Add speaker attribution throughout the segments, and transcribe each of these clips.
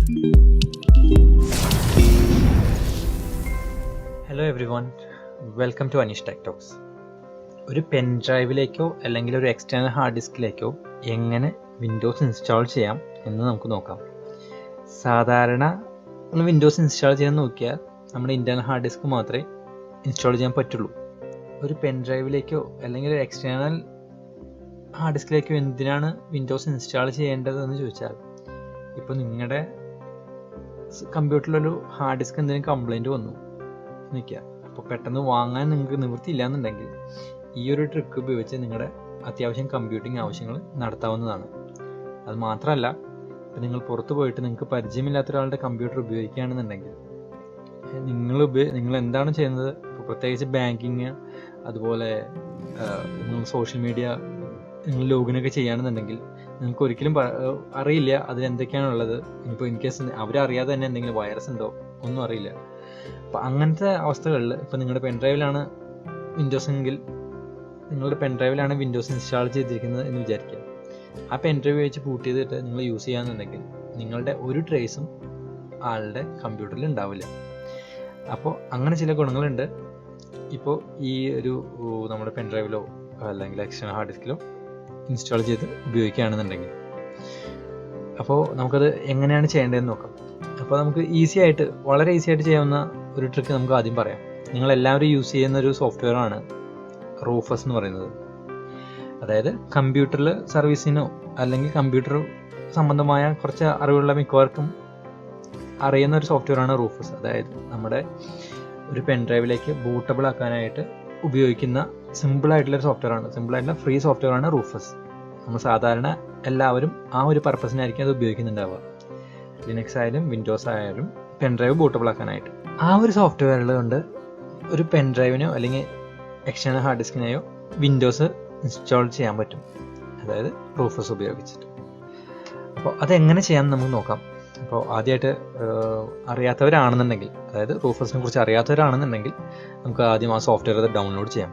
Speaker 1: Hello everyone, welcome to Aneesh tech talks. ഒരു pen ഡ്രൈവിലേക്കോ അല്ലെങ്കിൽ ഒരു എക്സ്റ്റേണൽ ഹാർഡ് ഡിസ്കിലേക്കോ എങ്ങനെ വിൻഡോസ് ഇൻസ്റ്റാൾ ചെയ്യാം എന്ന് നമുക്ക് നോക്കാം. സാധാരണ ഒന്ന് വിൻഡോസ് ഇൻസ്റ്റാൾ ചെയ്യാൻ നോക്കിയാൽ നമ്മുടെ ഇൻറ്റേർണൽ ഹാർഡ് ഡിസ്ക് മാത്രമേ ഇൻസ്റ്റാൾ ചെയ്യാൻ പറ്റുള്ളൂ. ഒരു പെൻ ഡ്രൈവിലേക്കോ അല്ലെങ്കിൽ ഒരു എക്സ്റ്റേണൽ ഹാർഡ് ഡിസ്കിലേക്കോ എന്തിനാണ് വിൻഡോസ് ഇൻസ്റ്റാൾ ചെയ്യേണ്ടതെന്ന് ചോദിച്ചാൽ, ഇപ്പോൾ നിങ്ങളുടെ കമ്പ്യൂട്ടറിലൊരു ഹാർഡ് ഡിസ്ക് എന്തെങ്കിലും കംപ്ലൈൻറ്റ് വന്നു നിൽക്കുക, അപ്പോൾ പെട്ടെന്ന് വാങ്ങാൻ നിങ്ങൾക്ക് നിവൃത്തിയില്ല എന്നുണ്ടെങ്കിൽ ഈ ഒരു ട്രിക്ക് ഉപയോഗിച്ച് നിങ്ങളുടെ അത്യാവശ്യം കമ്പ്യൂട്ടിങ് ആവശ്യങ്ങൾ നടത്താവുന്നതാണ്. അത് മാത്രമല്ല, ഇപ്പം നിങ്ങൾ പുറത്ത് പോയിട്ട് നിങ്ങൾക്ക് പരിചയമില്ലാത്ത ഒരാളുടെ കമ്പ്യൂട്ടർ ഉപയോഗിക്കുകയാണെന്നുണ്ടെങ്കിൽ നിങ്ങൾ എന്താണ് ചെയ്യുന്നത്, ഇപ്പോൾ പ്രത്യേകിച്ച് ബാങ്കിങ്, അതുപോലെ നിങ്ങൾ സോഷ്യൽ മീഡിയ നിങ്ങൾ ലോഗിനൊക്കെ ചെയ്യുകയാണെന്നുണ്ടെങ്കിൽ നിങ്ങൾക്ക് ഒരിക്കലും അറിയില്ല അതിലെന്തൊക്കെയാണുള്ളത്. ഇപ്പോൾ ഇൻ കേസ് അവരറിയാതെ തന്നെ എന്തെങ്കിലും വൈറസ് ഉണ്ടോ ഒന്നും അറിയില്ല. അപ്പോൾ അങ്ങനത്തെ അവസ്ഥകളിൽ ഇപ്പോൾ നിങ്ങളുടെ പെൻഡ്രൈവിലാണ് വിൻഡോസ് എങ്കിൽ, നിങ്ങളുടെ പെൻഡ്രൈവിലാണ് വിൻഡോസ് ഇൻസ്റ്റാൾ ചെയ്തിരിക്കുന്നത് എന്ന് വിചാരിക്കുക. ആ പെൻഡ്രൈവ് വെച്ച് ബൂട്ട് ചെയ്തിട്ട് നിങ്ങൾ യൂസ് ചെയ്യാന്നുണ്ടെങ്കിൽ നിങ്ങളുടെ ഒരു ട്രേസും ആളുടെ കമ്പ്യൂട്ടറിൽ ഉണ്ടാവില്ല. അപ്പോൾ അങ്ങനെ ചില ഗുണങ്ങളുണ്ട് ഇപ്പോൾ ഈ ഒരു നമ്മുടെ പെൻഡ്രൈവിലോ അല്ലെങ്കിൽ എക്സ്റ്റേണൽ ഹാർഡ് ഡിസ്കിലോ ഇൻസ്റ്റാൾ ചെയ്ത് ഉപയോഗിക്കുകയാണെന്നുണ്ടെങ്കിൽ. അപ്പോൾ നമുക്കത് എങ്ങനെയാണ് ചെയ്യേണ്ടതെന്ന് നോക്കാം. അപ്പോൾ നമുക്ക് വളരെ ഈസി ആയിട്ട് ചെയ്യാവുന്ന ഒരു ട്രിക്ക് നമുക്ക് ആദ്യം പറയാം. നിങ്ങളെല്ലാവരും യൂസ് ചെയ്യുന്ന ഒരു സോഫ്റ്റ്വെയറാണ് റൂഫസ് എന്ന് പറയുന്നത്. അതായത് കമ്പ്യൂട്ടറിൽ സർവീസിനോ അല്ലെങ്കിൽ കമ്പ്യൂട്ടർ സംബന്ധമായ കുറച്ച് അറിവുള്ള മിക്കവർക്കും അറിയുന്ന ഒരു സോഫ്റ്റ്വെയറാണ് റൂഫസ്. അതായത് നമ്മുടെ ഒരു പെൻഡ്രൈവിലേക്ക് ബൂട്ടബിൾ ആക്കാനായിട്ട് ഉപയോഗിക്കുന്ന സിമ്പിളായിട്ടുള്ളൊരു സോഫ്റ്റ്വെയറാണ്, സിമ്പിളായിട്ടുള്ള ഫ്രീ സോഫ്റ്റ്വെയറാണ് റൂഫസ്. നമ്മൾ സാധാരണ എല്ലാവരും ആ ഒരു പർപ്പസിനായിരിക്കും അത് ഉപയോഗിക്കുന്നുണ്ടാവുക. ലിനക്സ് ആയാലും വിൻഡോസ് ആയാലും പെൻഡ്രൈവ് ബൂട്ടബിൾ ആക്കാനായിട്ട് ആ ഒരു സോഫ്റ്റ്വെയറിൽ കൊണ്ട് ഒരു പെൻഡ്രൈവിനോ അല്ലെങ്കിൽ എക്സ്റ്റേണൽ ഹാർഡ് ഡിസ്കിനെയോ വിൻഡോസ് ഇൻസ്റ്റാൾ ചെയ്യാൻ പറ്റും, അതായത് റൂഫസ് ഉപയോഗിച്ചിട്ട്. അപ്പോൾ അതെങ്ങനെ ചെയ്യാമെന്ന് നമുക്ക് നോക്കാം. അപ്പോൾ ആദ്യമായിട്ട് അറിയാത്തവരാണെന്നുണ്ടെങ്കിൽ, അതായത് റൂഫസിനെ കുറിച്ച് അറിയാത്തവരാണെന്നുണ്ടെങ്കിൽ നമുക്ക് ആദ്യം ആ സോഫ്റ്റ്വെയർ ഡൗൺലോഡ് ചെയ്യാം.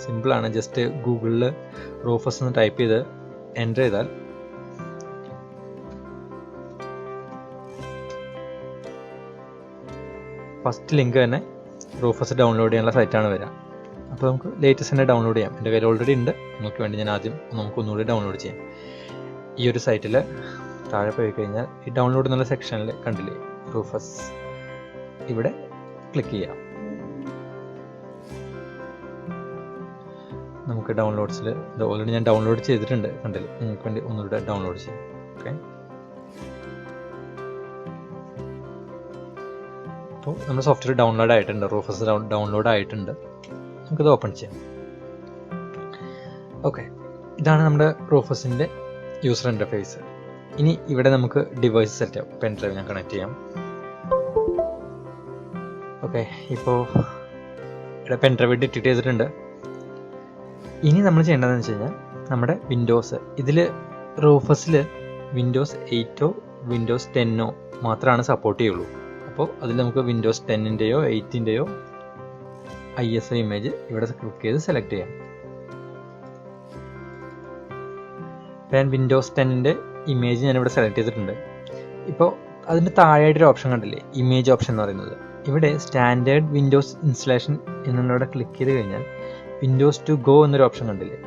Speaker 1: സിമ്പിളാണ്. ജസ്റ്റ് ഗൂഗിളിൽ റൂഫസ് എന്ന് ടൈപ്പ് ചെയ്ത് എൻ്റർ ചെയ്താൽ ഫസ്റ്റ് ലിങ്ക് തന്നെ റൂഫസ് ഡൗൺലോഡ് ചെയ്യാനുള്ള സൈറ്റാണ് വരിക. അപ്പോൾ നമുക്ക് ലേറ്റസ്റ്റ് തന്നെ ഡൗൺലോഡ് ചെയ്യാം. എൻ്റെ കയ്യിൽ ഓൾറെഡി ഉണ്ട്. നിങ്ങൾക്ക് വേണ്ടി ഞാൻ ആദ്യം നമുക്കൊന്നുകൂടി ഡൗൺലോഡ് ചെയ്യാം. ഈ ഒരു സൈറ്റിൽ താഴെ പോയി കഴിഞ്ഞാൽ ഈ ഡൗൺലോഡ് എന്നുള്ള സെക്ഷനിൽ കണ്ടില്ലേ റൂഫസ്, ഇവിടെ ക്ലിക്ക് ചെയ്യാം. നമുക്ക് ഡൗൺലോഡ്സിൽ ഇത് ഓൾറെഡി ഞാൻ ഡൗൺലോഡ് ചെയ്തിട്ടുണ്ട്, കണ്ടില്ലേ. നിങ്ങൾക്ക് വേണ്ടി ഒന്നുകൂടെ ഡൗൺലോഡ് ചെയ്യാം. ഓക്കെ, അപ്പോൾ നമ്മുടെ സോഫ്റ്റ്വെയർ ഡൗൺലോഡ് ആയിട്ടുണ്ട്, റൂഫസ് ഡൗൺലോഡ് ആയിട്ടുണ്ട്. നമുക്കിത് ഓപ്പൺ ചെയ്യാം. ഓക്കെ, ഇതാണ് നമ്മുടെ റൂഫസിൻ്റെ യൂസർ ഇൻ്റർഫേസ്. ഇനി ഇവിടെ നമുക്ക് ഡിവൈസ് സെറ്റ് ചെയ്യാം. പെൻ ഡ്രൈവ് ഞാൻ കണക്ട് ചെയ്യാം. ഓക്കെ, ഇപ്പോൾ ഇവിടെ പെൻ ഡ്രൈവ് ഡിറ്റക്ട് ചെയ്തിട്ടുണ്ട്. ഇനി നമ്മൾ ചെയ്യേണ്ടതെന്ന് വെച്ച് കഴിഞ്ഞാൽ നമ്മുടെ വിൻഡോസ്, ഇതിൽ റൂഫസിൽ വിൻഡോസ് 8ഓ വിൻഡോസ് 10ഓ മാത്രമാണ് സപ്പോർട്ട് ചെയ്യുള്ളൂ. അപ്പോൾ അതിൽ നമുക്ക് വിൻഡോസ് 10ൻ്റെയോ 8ൻ്റെയോ ISO ഇമേജ് ഇവിടെ ക്ലിക്ക് ചെയ്ത് സെലക്ട് ചെയ്യാം. ഞാൻ വിൻഡോസ് 10ൻ്റെ ഇമേജ് ഞാനിവിടെ സെലക്ട് ചെയ്തിട്ടുണ്ട്. ഇപ്പോൾ അതിൻ്റെ താഴെയായിട്ടൊരു ഓപ്ഷൻ കണ്ടില്ലേ, ഇമേജ് ഓപ്ഷൻ എന്ന് പറയുന്നത്. ഇവിടെ സ്റ്റാൻഡേർഡ് വിൻഡോസ് ഇൻസ്റ്റലേഷൻ എന്നുള്ളവിടെ ക്ലിക്ക് ചെയ്ത് കഴിഞ്ഞാൽ വിൻഡോസ് ടു ഗോ എന്നൊരു ഓപ്ഷൻ കണ്ടില്ലേ,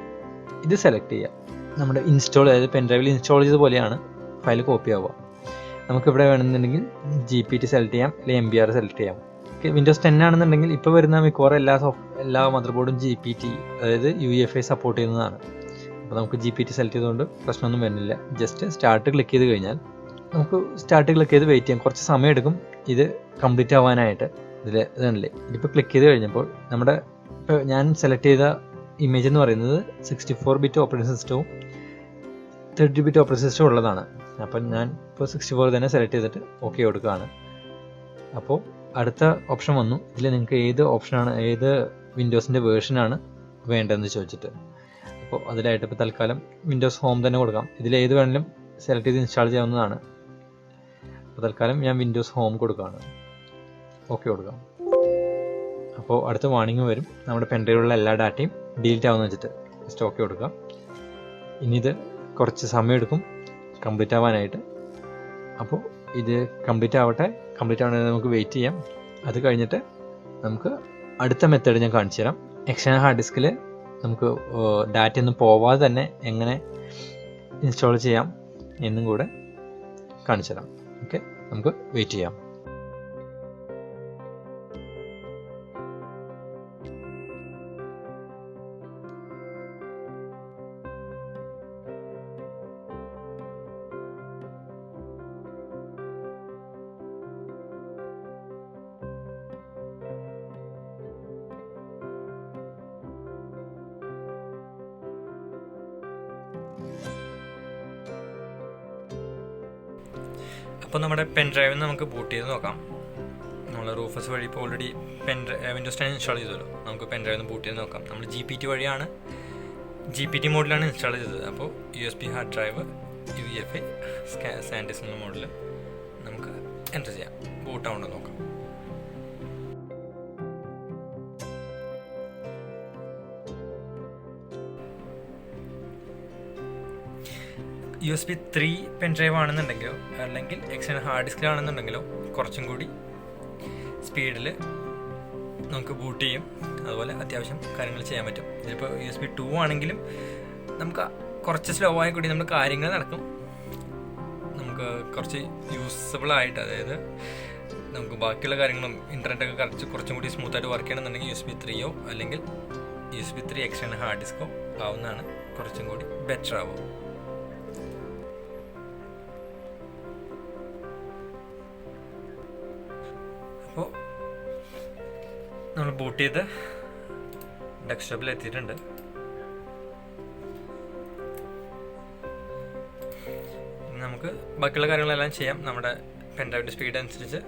Speaker 1: ഇത് സെലക്ട് ചെയ്യുക. നമ്മുടെ ഇൻസ്റ്റാൾ, അതായത് പെൻഡ്രൈവിൽ ഇൻസ്റ്റാൾ ചെയ്ത പോലെയാണ് ഫയൽ കോപ്പി ആവുക. നമുക്കിവിടെ വേണമെന്നുണ്ടെങ്കിൽ GPT സെലക്ട് ചെയ്യാം, അല്ലെങ്കിൽ MBR സെലക്ട് ചെയ്യാം. വിൻഡോസ് 10 ആണെന്നുണ്ടെങ്കിൽ ഇപ്പോൾ വരുന്ന മിക്കവാറും എല്ലാ മദർ ബോർഡും GPT, അതായത് UEFI സപ്പോർട്ട് ചെയ്യുന്നതാണ്. അപ്പോൾ നമുക്ക് GPT സെലക്ട് ചെയ്തുകൊണ്ട് പ്രശ്നമൊന്നും വരുന്നില്ല. ജസ്റ്റ് സ്റ്റാർട്ട് ക്ലിക്ക് ചെയ്ത് കഴിഞ്ഞാൽ നമുക്ക് സ്റ്റാർട്ട് ക്ലിക്ക് ചെയ്ത് വെയിറ്റ് ചെയ്യാം. കുറച്ച് സമയം എടുക്കും ഇത് കംപ്ലീറ്റ് ആവാനായിട്ട്. ഇതല്ലേ, ഇതിപ്പോൾ ക്ലിക്ക് ചെയ്ത് കഴിഞ്ഞപ്പോൾ നമ്മുടെ ഞാൻ സെലക്ട് ചെയ്ത ഇമേജ് എന്ന് പറയുന്നത് 64 ബിറ്റ് ഓപ്പറേറ്റിംഗ് സിസ്റ്റവും 30 ബിറ്റ് ഓപ്പറേറ്റിംഗ് സിസ്റ്റവും ഉള്ളതാണ്. അപ്പം ഞാൻ ഇപ്പോൾ 64 തന്നെ സെലക്ട് ചെയ്തിട്ട് ഓക്കെ കൊടുക്കുകയാണ്. അപ്പോൾ അടുത്ത ഓപ്ഷൻ വന്നു. ഇതിൽ നിങ്ങൾക്ക് ഏത് വിൻഡോസിൻ്റെ വേർഷനാണ് വേണ്ടതെന്ന് ചോദിച്ചിട്ട്. അപ്പോൾ അതിലായിട്ട് ഇപ്പോൾ തൽക്കാലം വിൻഡോസ് ഹോം തന്നെ കൊടുക്കാം. ഇതിൽ ഏത് വേണമെങ്കിലും സെലക്ട് ചെയ്ത് ഇൻസ്റ്റാൾ ചെയ്യാവുന്നതാണ്. അപ്പോൾ തൽക്കാലം ഞാൻ വിൻഡോസ് ഹോം കൊടുക്കുകയാണ്. ഓക്കെ കൊടുക്കാം. അപ്പോൾ അടുത്ത വാർണിംഗ് വരും, നമ്മുടെ പെൻഡ്രൈവിലുള്ള എല്ലാ ഡാറ്റയും ഡിലീറ്റ് ആവുമെന്ന് വെച്ചിട്ട്. ജസ്റ്റ് ഓക്കെ കൊടുക്കാം. ഇനി ഇത് കുറച്ച് സമയം എടുക്കും കംപ്ലീറ്റ് ആവാനായിട്ട്. അപ്പോൾ ഇത് കംപ്ലീറ്റ് ആവണേ നമുക്ക് വെയിറ്റ് ചെയ്യാം. അത് കഴിഞ്ഞിട്ട് നമുക്ക് അടുത്ത മെത്തേഡ് ഞാൻ കാണിച്ചു തരാം. എക്സ്റ്റേണൽ ഹാർഡ് ഡിസ്കിൽ നമുക്ക് ഡാറ്റ ഒന്നും പോവാതെ തന്നെ എങ്ങനെ ഇൻസ്റ്റാൾ ചെയ്യാം എന്നും കൂടെ കാണിച്ചു തരാം. ഓക്കെ, നമുക്ക് വെയിറ്റ് ചെയ്യാം.
Speaker 2: അപ്പോൾ നമ്മുടെ പെൻ ഡ്രൈവിൽ നിന്ന് നമുക്ക് ബൂട്ട് ചെയ്ത് നോക്കാം. നമ്മൾ റൂഫസ് വഴി ഇപ്പോൾ ഓൾറെഡി വിൻഡോസ് 10 ഇൻസ്റ്റാൾ ചെയ്തല്ലോ. നമുക്ക് പെൻ ഡ്രൈവിൽ നിന്ന് ബൂട്ട് ചെയ്ത് നോക്കാം. നമ്മൾ GPT വഴിയാണ്, GPT മോഡിലാണ് ഇൻസ്റ്റാൾ ചെയ്തത്. അപ്പോൾ USB hard drive UEFI SanDisk എന്ന മോഡിൽ നമുക്ക് എൻ്റർ ചെയ്യാം. ബൂട്ട് ആവുണ്ടോ നോക്കാം. USB 3 പെൻ ഡ്രൈവ് ആണെന്നുണ്ടെങ്കിലോ അല്ലെങ്കിൽ എക്സ്റ്റേണൽ ഹാർഡ് ഡിസ്കിലാണെന്നുണ്ടെങ്കിലോ കുറച്ചും കൂടി സ്പീഡിൽ നമുക്ക് ബൂട്ട് ചെയ്യും. അതുപോലെ അത്യാവശ്യം കാര്യങ്ങൾ ചെയ്യാൻ പറ്റും. ഇതിപ്പോൾ USB 2 ആണെങ്കിലും നമുക്ക് കുറച്ച് സ്ലോ ആയി കൂടി നമ്മുടെ കാര്യങ്ങൾ നടക്കും. നമുക്ക് കുറച്ച് യൂസബിളായിട്ട്, അതായത് നമുക്ക് ബാക്കിയുള്ള കാര്യങ്ങളും ഇൻ്റർനെറ്റൊക്കെ കുറച്ചും കൂടി സ്മൂത്തായിട്ട് വർക്ക് ചെയ്യണമെന്നുണ്ടെങ്കിൽ USB 3 അല്ലെങ്കിൽ USB 3 എക്സ്റ്റേണൽ ഹാർഡ് ഡിസ്കോ ആവുന്നതാണ് കുറച്ചും കൂടി ബെറ്റർ ആവും. അപ്പോൾ നമ്മൾ ബൂട്ട് ചെയ്ത് ഡെസ്ക്ടോപ്പിൽ എത്തിയിട്ടുണ്ട്. നമുക്ക് ബാക്കിയുള്ള കാര്യങ്ങളെല്ലാം ചെയ്യാം. നമ്മുടെ പെൻഡ്രൈവിൻ്റെ സ്പീഡ് അനുസരിച്ച്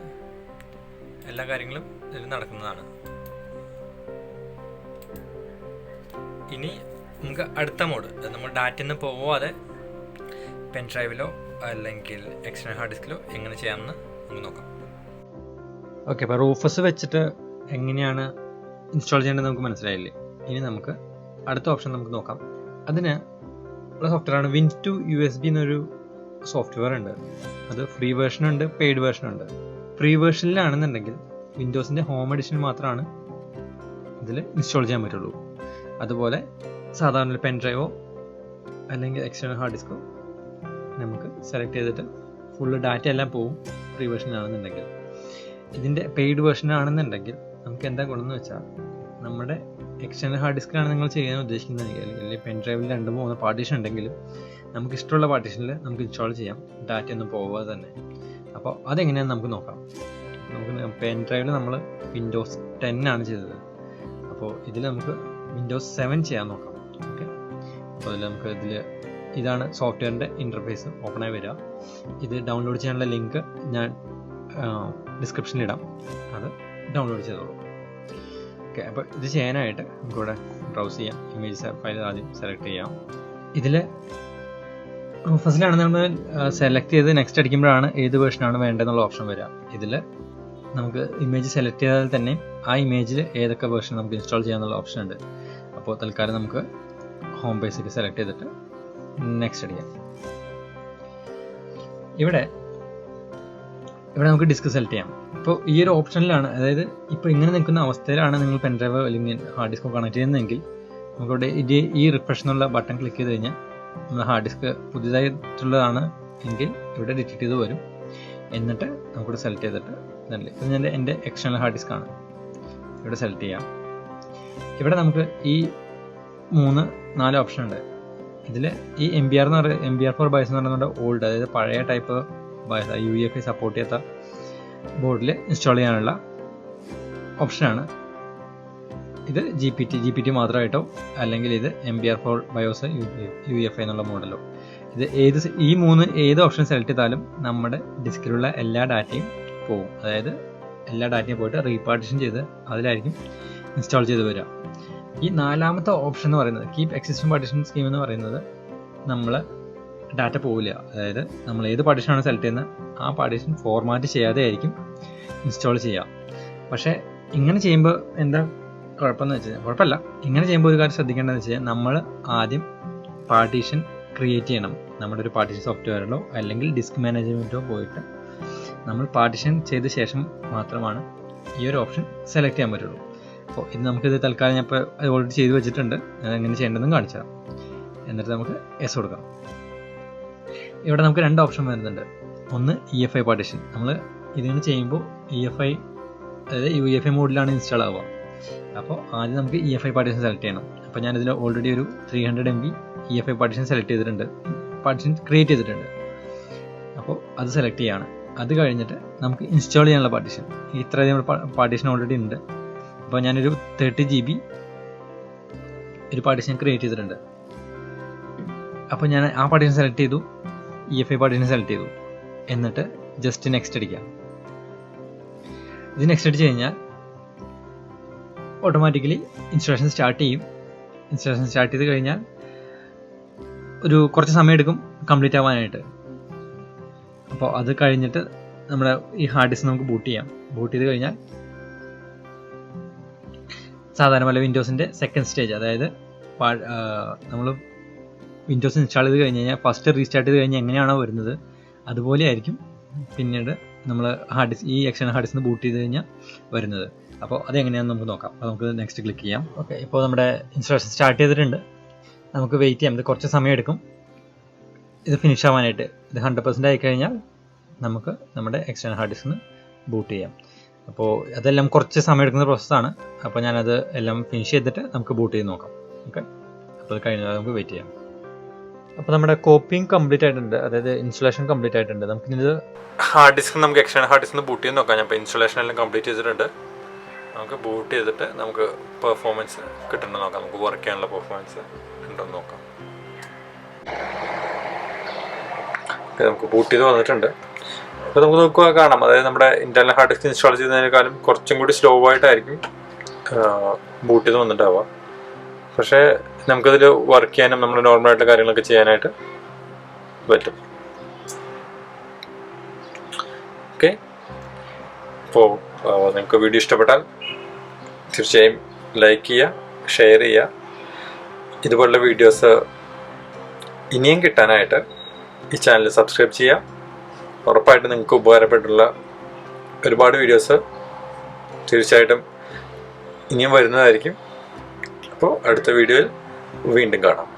Speaker 2: എല്ലാ കാര്യങ്ങളും ഇതിൽ നടക്കുന്നതാണ്. ഇനി നമുക്ക് അടുത്ത മോഡ്, നമ്മൾ ഡാറ്റയിൽ നിന്ന് പോവാതെ പെൻഡ്രൈവിലോ അല്ലെങ്കിൽ എക്സ്റ്റേണൽ ഹാർഡ് ഡിസ്കിലോ എങ്ങനെ ചെയ്യാമെന്ന് നമുക്ക് നോക്കാം.
Speaker 1: ഓക്കെ, അപ്പോൾ റൂഫസ് വെച്ചിട്ട് എങ്ങനെയാണ് ഇൻസ്റ്റാൾ ചെയ്യേണ്ടത് നമുക്ക് മനസ്സിലായില്ലേ. ഇനി നമുക്ക് അടുത്ത ഓപ്ഷൻ നമുക്ക് നോക്കാം. അതിന് ഉള്ള സോഫ്റ്റ്വെയറാണ് Win2USB എന്നൊരു സോഫ്റ്റ്വെയർ ഉണ്ട്. അത് ഫ്രീ വേർഷൻ ഉണ്ട്, പെയ്ഡ് വേർഷൻ ഉണ്ട്. ഫ്രീ വേർഷനിലാണെന്നുണ്ടെങ്കിൽ വിൻഡോസിൻ്റെ ഹോം എഡിഷൻ മാത്രമാണ് ഇതിൽ ഇൻസ്റ്റാൾ ചെയ്യാൻ പറ്റുള്ളൂ. അതുപോലെ സാധാരണ പെൻ ഡ്രൈവോ അല്ലെങ്കിൽ എക്സ്റ്റേണൽ ഹാർഡ് ഡിസ്കോ നമുക്ക് സെലക്ട് ചെയ്തിട്ട് ഫുള്ള് ഡാറ്റ എല്ലാം പോവും ഫ്രീ വേർഷനാണെന്നുണ്ടെങ്കിൽ. ഇതിൻ്റെ പെയ്ഡ് വേർഷൻ ആണെന്നുണ്ടെങ്കിൽ നമുക്ക് എന്താ ഗുണമെന്ന് വെച്ചാൽ, നമ്മുടെ എക്സ്റ്റേണൽ ഹാർഡ് ഡിസ്കിലാണ് നിങ്ങൾ ചെയ്യാൻ ഉദ്ദേശിക്കുന്നതെങ്കിൽ അല്ലെങ്കിൽ പെൻ ഡ്രൈവിൽ 2-3 പാർട്ടീഷൻ ഉണ്ടെങ്കിലും നമുക്ക് ഇഷ്ടമുള്ള പാർട്ടീഷനിൽ നമുക്ക് ഇൻസ്റ്റാൾ ചെയ്യാം, ഡാറ്റ ഒന്നും പോവാതെ തന്നെ. അപ്പോൾ അതെങ്ങനെയാണെന്ന് നമുക്ക് നോക്കാം. നമുക്ക് പെൻ ഡ്രൈവിൽ നമ്മൾ Windows 10 ആണ് ചെയ്തത്. അപ്പോൾ ഇതിൽ നമുക്ക് Windows 7 ചെയ്യാൻ നോക്കാം. ഓക്കെ, അപ്പോൾ അതിൽ നമുക്ക് ഇതാണ് സോഫ്റ്റ്വെയറിൻ്റെ ഇൻ്റർഫേസ് ഓപ്പണായി വരിക. ഇത് ഡൗൺലോഡ് ചെയ്യാനുള്ള ലിങ്ക് ഞാൻ ഡിസ്ക്രിപ്ഷനിൽ ഇടാം, അത് ഡൗൺലോഡ് ചെയ്തോളൂ. ഓക്കെ, അപ്പോൾ ഇത് ചെയ്യാനായിട്ട് നമുക്കിവിടെ ബ്രൗസ് ചെയ്യാം. ഇമേജ് ഫയൽ ആദ്യം സെലക്ട് ചെയ്യാം. ഇതിൽ റൂഫസിലാണ് നമ്മൾ സെലക്ട് ചെയ്ത് നെക്സ്റ്റ് അടിക്കുമ്പോഴാണ് ഏത് വേർഷനാണ് വേണ്ടതെന്നുള്ള ഓപ്ഷൻ വരിക. ഇതിൽ നമുക്ക് ഇമേജ് സെലക്ട് ചെയ്താൽ തന്നെ ആ ഇമേജിൽ ഏതൊക്കെ വേർഷൻ നമുക്ക് ഇൻസ്റ്റാൾ ചെയ്യാനുള്ള ഓപ്ഷൻ ഉണ്ട്. അപ്പോൾ തൽക്കാലം നമുക്ക് ഹോം പേജിൽ സെലക്ട് ചെയ്തിട്ട് നെക്സ്റ്റ് അടിക്കാം. ഇവിടെ നമുക്ക് ഡിസ്ക് സെലക്ട് ചെയ്യാം. ഇപ്പോൾ ഈ ഒരു ഓപ്ഷനിലാണ്, അതായത് ഇപ്പോൾ ഇങ്ങനെ നിൽക്കുന്ന അവസ്ഥയിലാണ് നിങ്ങൾ പെൻഡ്രൈവ് അല്ലെങ്കിൽ ഹാർഡ് ഡിസ്കോ കണക്ട് ചെയ്യുന്നതെങ്കിൽ നമുക്കിവിടെ ഈ റിഫ്രഷ് എന്നുള്ള ബട്ടൺ ക്ലിക്ക് ചെയ്ത് കഴിഞ്ഞാൽ നമ്മുടെ ഹാർഡ് ഡിസ്ക് പുതിയതായിട്ടുള്ളതാണ് എങ്കിൽ ഇവിടെ ഡിറ്റക്ട് ചെയ്ത് വരും. എന്നിട്ട് നമുക്കിവിടെ സെലക്ട് ചെയ്തിട്ട് ഇത് എൻ്റെ എക്സ്റ്റേണൽ ഹാർഡ് ഡിസ്ക് ആണ്, ഇവിടെ സെലക്ട് ചെയ്യാം. ഇവിടെ നമുക്ക് ഈ 3-4 ഓപ്ഷൻ ഉണ്ട്. ഇതിൽ ഈ MBR4 BIOS എന്ന് പറയുന്നത് ഓൾഡ്, അതായത് പഴയ ടൈപ്പ് BIOS UEFI സപ്പോർട്ട് ചെയ്യാത്ത ബോർഡിൽ ഇൻസ്റ്റാൾ ചെയ്യാനുള്ള ഓപ്ഷനാണ്. ഇത് GPT മാത്രമായിട്ടോ അല്ലെങ്കിൽ ഇത് MBR4 BIOS UEFI എന്നുള്ള മോഡലോ, ഇത് ഏത് ഓപ്ഷൻ സെലക്ട് ചെയ്താലും നമ്മുടെ ഡിസ്കിലുള്ള എല്ലാ ഡാറ്റയും പോകും. അതായത് എല്ലാ ഡാറ്റയും പോയിട്ട് റീപാർട്ടിഷൻ ചെയ്ത് അതിലായിരിക്കും ഇൻസ്റ്റാൾ ചെയ്ത് വരിക. ഈ 4ാമത്തെ ഓപ്ഷൻ എന്ന് പറയുന്നത് കീപ് എക്സിസ്റ്റിംഗ് പാർട്ടീഷൻ സ്കീം എന്ന് പറയുന്നത് നമ്മൾ ഡാറ്റ പോവില്ല. അതായത് നമ്മൾ ഏത് പാർട്ടീഷനാണ് സെലക്ട് ചെയ്യുന്നത് ആ പാർട്ടീഷൻ ഫോർമാറ്റ് ചെയ്യാതെ ആയിരിക്കും ഇൻസ്റ്റാൾ ചെയ്യുക. പക്ഷേ ഇങ്ങനെ ചെയ്യുമ്പോൾ എന്താ കുഴപ്പമെന്ന് വെച്ച് കഴിഞ്ഞാൽ, കുഴപ്പമില്ല, ഇങ്ങനെ ചെയ്യുമ്പോൾ ഒരു കാര്യം ശ്രദ്ധിക്കേണ്ടതെന്ന് വെച്ച് കഴിഞ്ഞാൽ നമ്മൾ ആദ്യം പാർട്ടീഷൻ ക്രിയേറ്റ് ചെയ്യണം. നമ്മുടെ ഒരു പാർട്ടീഷൻ സോഫ്റ്റ്വെയറിലോ അല്ലെങ്കിൽ ഡിസ്ക് മാനേജ്മെൻറ്റോ പോയിട്ട് നമ്മൾ പാർട്ടീഷൻ ചെയ്ത ശേഷം മാത്രമാണ് ഈ ഒരു ഓപ്ഷൻ സെലക്ട് ചെയ്യാൻ പറ്റുള്ളൂ. അപ്പോൾ ഇത് നമുക്കിത് തൽക്കാലം ഞാൻ ഇപ്പോൾ ഓൾറെഡി ചെയ്ത് വെച്ചിട്ടുണ്ട്, അതെങ്ങനെ ചെയ്യേണ്ടതെന്ന് കാണിച്ചു തരാം. എന്നിട്ട് നമുക്ക് യെസ് കൊടുക്കാം. ഇവിടെ നമുക്ക് 2 ഓപ്ഷൻ വരുന്നുണ്ട്. ഒന്ന് EFI പാർട്ടീഷൻ. നമ്മൾ ഇതിങ്ങനെ ചെയ്യുമ്പോൾ EFI അതായത് UEFI മോഡിലാണ് ഇൻസ്റ്റാൾ ആവുക. അപ്പോൾ ആദ്യം നമുക്ക് EFI പാർട്ടീഷൻ സെലക്ട് ചെയ്യണം. അപ്പോൾ ഞാനിതിൽ ഓൾറെഡി ഒരു 300 MB EFI പാർട്ടീഷൻ സെലക്ട് ചെയ്തിട്ടുണ്ട്, പാർട്ടീഷൻ ക്രിയേറ്റ് ചെയ്തിട്ടുണ്ട്. അപ്പോൾ അത് സെലക്ട് ചെയ്യാണ്. അത് കഴിഞ്ഞിട്ട് നമുക്ക് ഇൻസ്റ്റാൾ ചെയ്യാനുള്ള പാർട്ടീഷൻ, ഇത്രയധികം പാർട്ടീഷൻ ഓൾറെഡി ഉണ്ട്. അപ്പോൾ ഞാനൊരു 30 GB ഒരു പാർട്ടീഷൻ ക്രിയേറ്റ് ചെയ്തിട്ടുണ്ട്. അപ്പോൾ ഞാൻ ആ പാർട്ടീഷൻ സെലക്ട് ചെയ്തു, EFI പാർട്ടീഷൻ സെലക്ട് ചെയ്തു. എന്നിട്ട് ജസ്റ്റ് നെക്സ്റ്റ് അടിക്കാം. ഇത് നെക്സ്റ്റ് അടിച്ച് കഴിഞ്ഞാൽ ഓട്ടോമാറ്റിക്കലി ഇൻസ്റ്റാളേഷൻ സ്റ്റാർട്ട് ചെയ്യും. ഇൻസ്റ്റാളേഷൻ സ്റ്റാർട്ട് ചെയ്ത് കഴിഞ്ഞാൽ ഒരു കുറച്ച് സമയം എടുക്കും കംപ്ലീറ്റ് ആവാനായിട്ട്. അപ്പോൾ അത് കഴിഞ്ഞിട്ട് നമ്മുടെ ഈ ഹാർഡ് ഡിസ്ക് നമുക്ക് ബൂട്ട് ചെയ്യാം. ബൂട്ട് ചെയ്ത് കഴിഞ്ഞാൽ സാധാരണ പോലെ വിൻഡോസിൻ്റെ സെക്കൻഡ് സ്റ്റേജ്, അതായത് നമ്മൾ വിൻഡോസ് ഇൻസ്റ്റാൾ ചെയ്ത് കഴിഞ്ഞ് കഴിഞ്ഞാൽ ഫസ്റ്റ് റീസ്റ്റാർട്ട് ചെയ്ത് കഴിഞ്ഞാൽ എങ്ങനെയാണോ വരുന്നത് അതുപോലെ ആയിരിക്കും പിന്നീട് നമ്മൾ ഈ എക്സ്റ്റേണൽ ഹാർഡ് ഡിസ്ക് ബൂട്ട് ചെയ്ത് കഴിഞ്ഞാൽ വരുന്നത്. അപ്പോൾ അതെങ്ങനെയാണെന്ന് നമുക്ക് നോക്കാം. അപ്പോൾ നമുക്ക് നെക്സ്റ്റ് ക്ലിക്ക് ചെയ്യാം. ഓക്കെ, ഇപ്പോൾ നമ്മുടെ ഇൻസ്റ്റാളേഷൻ സ്റ്റാർട്ട് ചെയ്തിട്ടുണ്ട്. നമുക്ക് വെയിറ്റ് ചെയ്യാം, ഇത് കുറച്ച് സമയം എടുക്കും ഇത് ഫിനിഷ് ആവാനായിട്ട്. ഇത് 100% ആയിക്കഴിഞ്ഞാൽ നമുക്ക് നമ്മുടെ എക്സ്റ്റേണൽ ഹാർഡ് ഡിസ്കിന് ബൂട്ട് ചെയ്യാം. അപ്പോൾ അതെല്ലാം കുറച്ച് സമയം എടുക്കുന്ന പ്രോസസ്സാണ്. അപ്പോൾ ഞാനത് എല്ലാം ഫിനിഷ് ചെയ്തിട്ട് നമുക്ക് ബൂട്ട് ചെയ്ത് നോക്കാം. ഓക്കെ, അപ്പോൾ അത് കഴിഞ്ഞാൽ നമുക്ക് വെയിറ്റ് ചെയ്യാം. അപ്പോൾ നമ്മുടെ കോപ്പിങ് കംപ്ലീറ്റ് ആയിട്ടുണ്ട്, അതായത് ഇൻസ്റ്റലേഷൻ കംപ്ലീറ്റ് ആയിട്ടുണ്ട്. നമുക്കിത് ഹാർഡ് ഡിസ്ക് നമുക്ക് എക്സ്റ്റേണൽ ഹാർഡ് ഡിസ്കിന് ബൂട്ട് ചെയ്ത് നോക്കാം. ഞാൻ ഇപ്പോൾ ഇൻസ്റ്റലേഷൻ എല്ലാം കംപ്ലീറ്റ് ചെയ്തിട്ടുണ്ട്. നമുക്ക് ബൂട്ട് ചെയ്തിട്ട് നമുക്ക് പെർഫോമൻസ് കിട്ടുന്നുണ്ടോ നോക്കാം, നമുക്ക് വർക്ക് ചെയ്യാനുള്ള പെർഫോമൻസ് ഉണ്ടോ എന്ന് നോക്കാം. നമുക്ക് ബൂട്ട് ചെയ്ത് വന്നിട്ടുണ്ട്. അപ്പോൾ നമുക്ക് നോക്കുക കാണാം, അതായത് നമ്മുടെ ഇന്റർണൽ ഹാർഡ് ഡിസ്ക് ഇൻസ്റ്റാൾ ചെയ്തതിനേക്കാളും കുറച്ചും കൂടി സ്ലോ ആയിട്ടായിരിക്കും ബൂട്ട് ചെയ്ത് വന്നിട്ടാവുക. പക്ഷേ നമുക്കതിൽ വർക്ക് ചെയ്യാനും നമ്മൾ നോർമലായിട്ടുള്ള കാര്യങ്ങളൊക്കെ ചെയ്യാനായിട്ട് പറ്റും. ഓക്കെ, അപ്പോൾ നിങ്ങൾക്ക് വീഡിയോ ഇഷ്ടപ്പെട്ടാൽ തീർച്ചയായും ലൈക്ക് ചെയ്യുക, ഷെയർ ചെയ്യുക. ഇതുപോലുള്ള വീഡിയോസ് ഇനിയും കിട്ടാനായിട്ട് ഈ ചാനൽ സബ്സ്ക്രൈബ് ചെയ്യുക. ഉറപ്പായിട്ടും നിങ്ങൾക്ക് ഉപകാരപ്പെട്ടുള്ള ഒരുപാട് വീഡിയോസ് തീർച്ചയായിട്ടും ഇനിയും വരുന്നതായിരിക്കും. അപ്പോൾ അടുത്ത വീഡിയോയിൽ വീണ്ടും കാണാം.